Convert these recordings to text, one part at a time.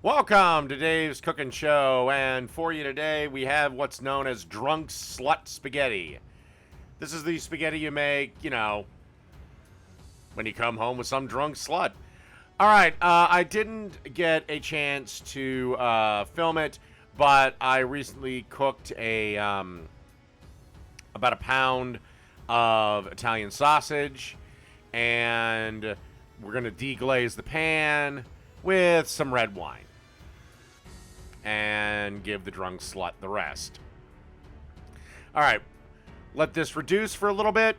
Welcome to Dave's Cooking Show, and for you today we have what's known as Drunk Slut Spaghetti. This is the spaghetti you make, when you come home with some drunk slut. Alright, I didn't get a chance to film it, but I recently cooked about a pound of Italian sausage, and we're going to deglaze the pan with some red wine and give the drunk slut the rest. All right, let this reduce for a little bit.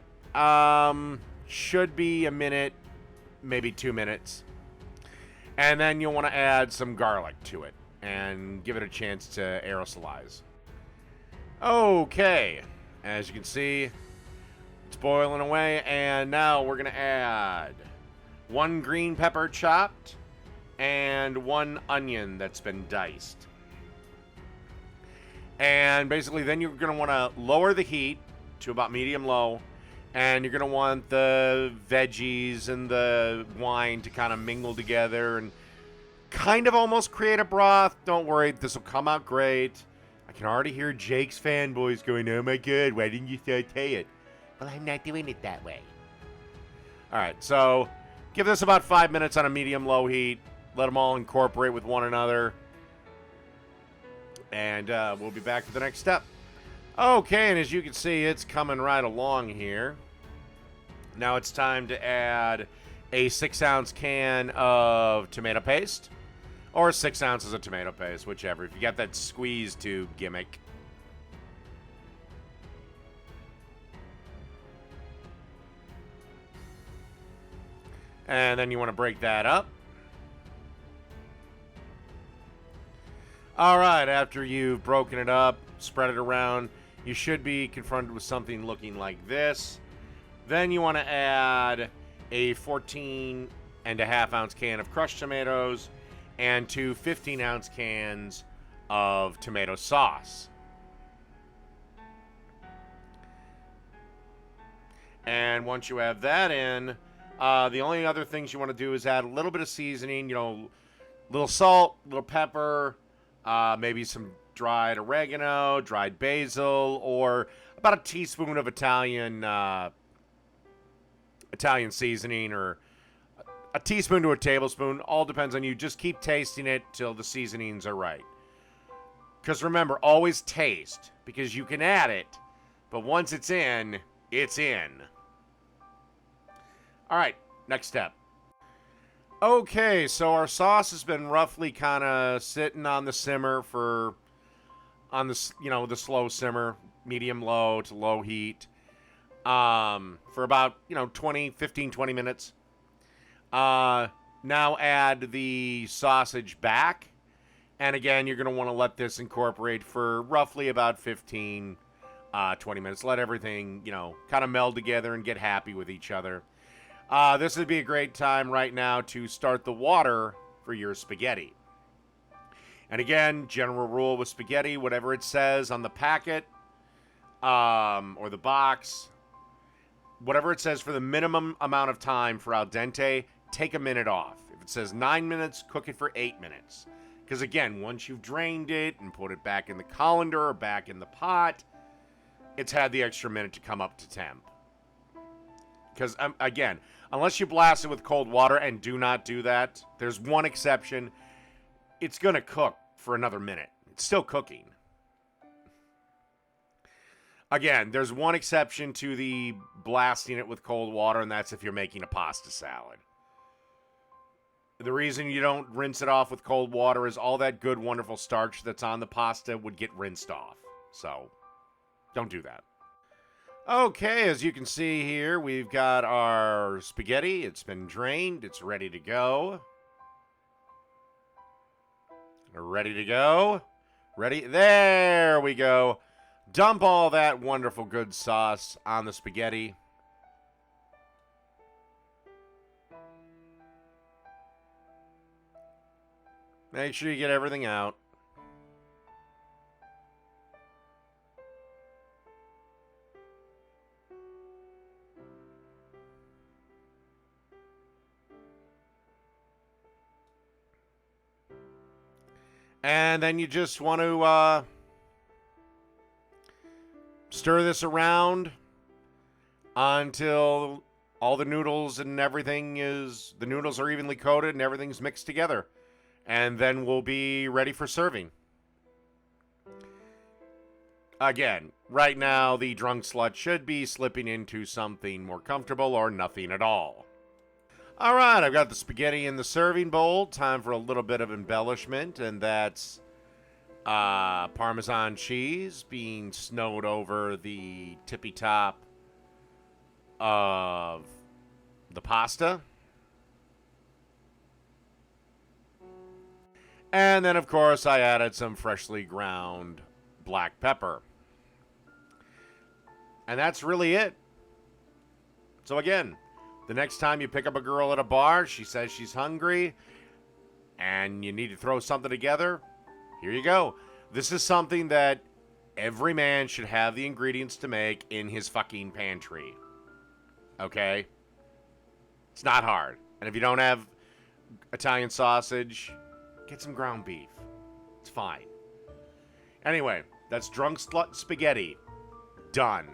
Should be a minute, maybe 2 minutes. And then you'll want to add some garlic to it and give it a chance to aerosolize. Okay, as you can see, it's boiling away, and now we're going to add 1 green pepper chopped and 1 onion that's been diced. And basically then you're going to want to lower the heat to about medium-low, and you're going to want the veggies and the wine to kind of mingle together and kind of almost create a broth. Don't worry, this will come out great. I can already hear Jake's fanboys going, "Oh my god, why didn't you saute it?" Well, I'm not doing it that way. Alright, so give this about 5 minutes on a medium-low heat. Let them all incorporate with one another. And we'll be back for the next step. Okay, and as you can see, it's coming right along here. Now it's time to add a 6-ounce can of tomato paste. Or 6 ounces of tomato paste, whichever. If you got that squeeze tube gimmick. And then you want to break that up. Alright, after you've broken it up, spread it around, you should be confronted with something looking like this. Then you want to add a 14.5-ounce can of crushed tomatoes and 2 15-ounce cans of tomato sauce. And once you have that in, the only other things you want to do is add a little bit of seasoning, little salt, little pepper, maybe some dried oregano, dried basil, or about a teaspoon of Italian seasoning, or a teaspoon to a tablespoon. All depends on you. Just keep tasting it till the seasonings are right. Because remember, always taste, because you can add it, but once it's in, it's in. All right, next step. Okay, so our sauce has been roughly kind of sitting on the simmer the slow simmer, medium-low to low heat, for about, 15, 20 minutes. Now add the sausage back, and again, you're going to want to let this incorporate for roughly about 15, 20 minutes. Let everything, kind of meld together and get happy with each other. This would be a great time right now to start the water for your spaghetti. And again, general rule with spaghetti, whatever it says on the packet or the box, whatever it says for the minimum amount of time for al dente, take a minute off. If it says 9 minutes, cook it for 8 minutes. Because again, once you've drained it and put it back in the colander or back in the pot, it's had the extra minute to come up to temp. Because, again, unless you blast it with cold water, and do not do that, there's one exception. It's going to cook for another minute. It's still cooking. Again, there's one exception to the blasting it with cold water, and that's if you're making a pasta salad. The reason you don't rinse it off with cold water is all that good, wonderful starch that's on the pasta would get rinsed off. So, don't do that. Okay, as you can see here, we've got our spaghetti. It's been drained. It's ready to go. Ready to go. Ready? There we go. Dump all that wonderful good sauce on the spaghetti. Make sure you get everything out. And then you just want to stir this around until all the noodles and everything the noodles are evenly coated and everything's mixed together. And then we'll be ready for serving. Again, right now, the drunk slut should be slipping into something more comfortable or nothing at all. All right, I've got the spaghetti in the serving bowl. Time for a little bit of embellishment, and that's Parmesan cheese being snowed over the tippy top of the pasta. And then, of course, I added some freshly ground black pepper. And that's really it. So again, the next time you pick up a girl at a bar, she says she's hungry, and you need to throw something together, here you go. This is something that every man should have the ingredients to make in his fucking pantry. Okay? It's not hard. And if you don't have Italian sausage, get some ground beef. It's fine. Anyway, that's Drunk Slut Spaghetti. Done.